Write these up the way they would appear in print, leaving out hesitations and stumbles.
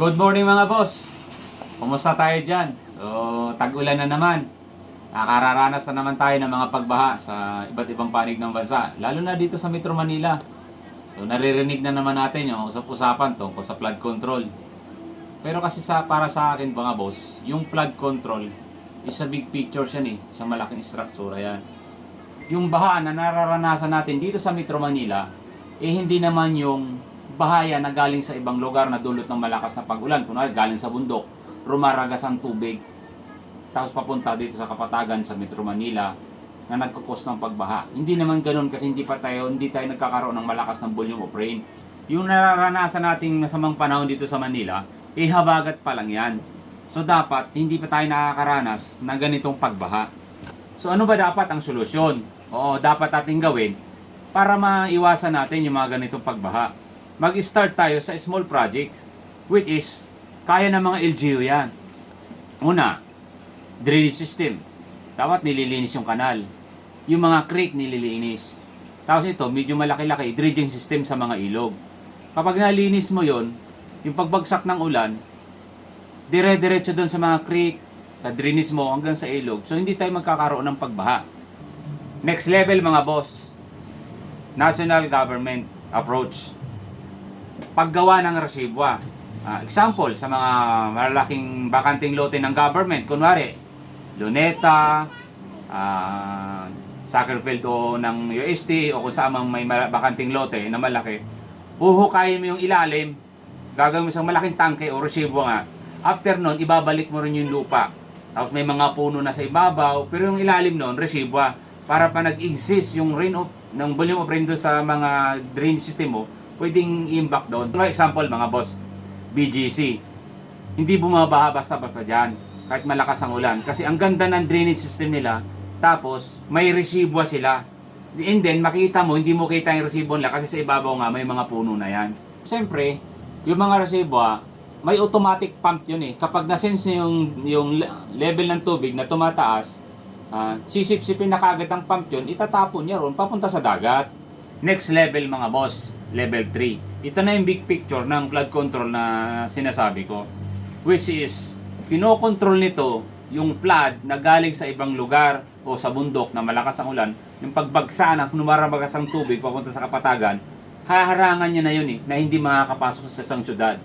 Good morning mga boss. Kumusta tayo dyan? So, tag-ulan na naman. Nakararanas na naman tayo ng mga pagbaha sa iba't ibang panig ng bansa. Lalo na dito sa Metro Manila. So, naririnig na naman natin yung usap-usapan tungkol sa flood control. Pero kasi para sa akin mga boss, yung flood control is a big picture yan sa malaking struktura yan. Yung baha na nararanasan natin dito sa Metro Manila, hindi naman yung bahaya na galing sa ibang lugar na dulot ng malakas na pag-ulan. Kunwari galing sa bundok, rumaragas ang tubig, tapos papunta dito sa kapatagan sa Metro Manila na nagkukos ng pagbaha. Hindi naman ganoon kasi hindi tayo nagkakaroon ng malakas ng volume of rain. Yung nararanasan nating masamang panahon dito sa Manila, habagat pa lang yan. So dapat hindi pa tayo nakakaranas ng ganitong pagbaha. So ano ba dapat ang solusyon? Oo, dapat ating gawin para maiwasan natin yung mga ganitong pagbaha. Mag-start tayo sa small project, which is kaya ng mga LGU yan. Una, drainage system. Dapat nililinis yung kanal. Yung mga creek nililinis. Tapos ito, medyo malaki-laki, dredging system sa mga ilog. Kapag nalinis mo yon, yung pagbagsak ng ulan, dire-diretso doon sa mga creek, sa drainage mo hanggang sa ilog. So hindi tayo magkakaroon ng pagbaha. Next level mga boss, national government approach. Paggawa ng resibwa. Example, sa mga malalaking bakanting lote ng government, kunwari, Luneta, Sackerfield o ng UST o kung saan mang may bakanting lote na malaki, uhukayin mo yung ilalim, gagawin mo isang malaking tangke o resibwa nga. After nun, ibabalik mo rin yung lupa. Tapos may mga puno na sa ibabaw, pero yung ilalim nun, resibwa, para pa nag-exist yung ng volume of rain doon sa mga drainage system mo, pwedeng i-impact doon. For example mga boss, BGC. Hindi bumabaha basta-basta dyan, kahit malakas ang ulan. Kasi ang ganda ng drainage system nila, tapos may resibwa sila. And then, makita mo, hindi mo kita yung resibwa nila kasi sa ibabaw nga may mga puno na yan. Siyempre, yung mga resibwa, may automatic pump yun Kapag nasense yung level ng tubig na tumataas, sisip-sipin na kagad ang pump yun, itatapon niya ron, papunta sa dagat. Next level mga boss, level 3. Ito na yung big picture ng flood control na sinasabi ko. Which is, kinokontrol nito yung flood na galing sa ibang lugar o sa bundok na malakas ang ulan. Yung pagbagsa na numarabagas ang tubig papunta sa kapatagan, haharangan niya na yun na hindi makakapasok sa isang syudad.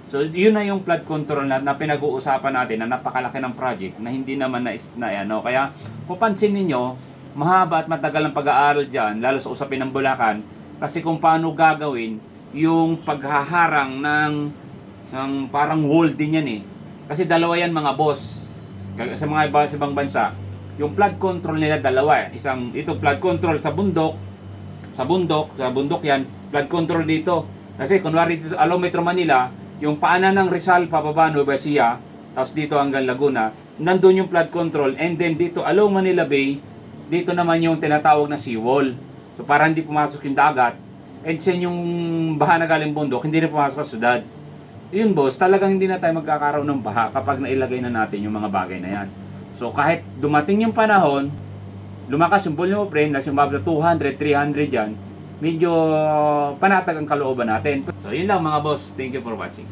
So yun na yung flood control na pinag-uusapan natin na napakalaki ng project na hindi naman Kaya kung pansin ninyo, mahaba at matagal ang pag-aaral dyan, lalo sa usapin ng Bulacan, kasi kung paano gagawin yung paghaharang ng parang wall din yan Kasi dalawa yan mga boss. Sa mga ibang bansa, yung flood control nila dalawa ito flood control sa bundok yan, flood control dito. Kasi kunwari dito, along Metro Manila, yung paanan ng Rizal, pababa, Nueva Ecija, tapos dito hanggang Laguna, nandun yung flood control. And then dito, along Manila Bay, dito naman yung tinatawag na seawall. So para hindi pumasok yung dagat, and sen yung baha na galing bundok, hindi rin pumasok sa syudad. Yun boss, talagang hindi na tayo magkakaroon ng baha kapag nailagay na natin yung mga bagay na yan. So kahit dumating yung panahon, lumakas yung volume of rain, na sumabot na 200, 300 yan, medyo panatag ang kalooban natin. So yun lang mga boss, thank you for watching.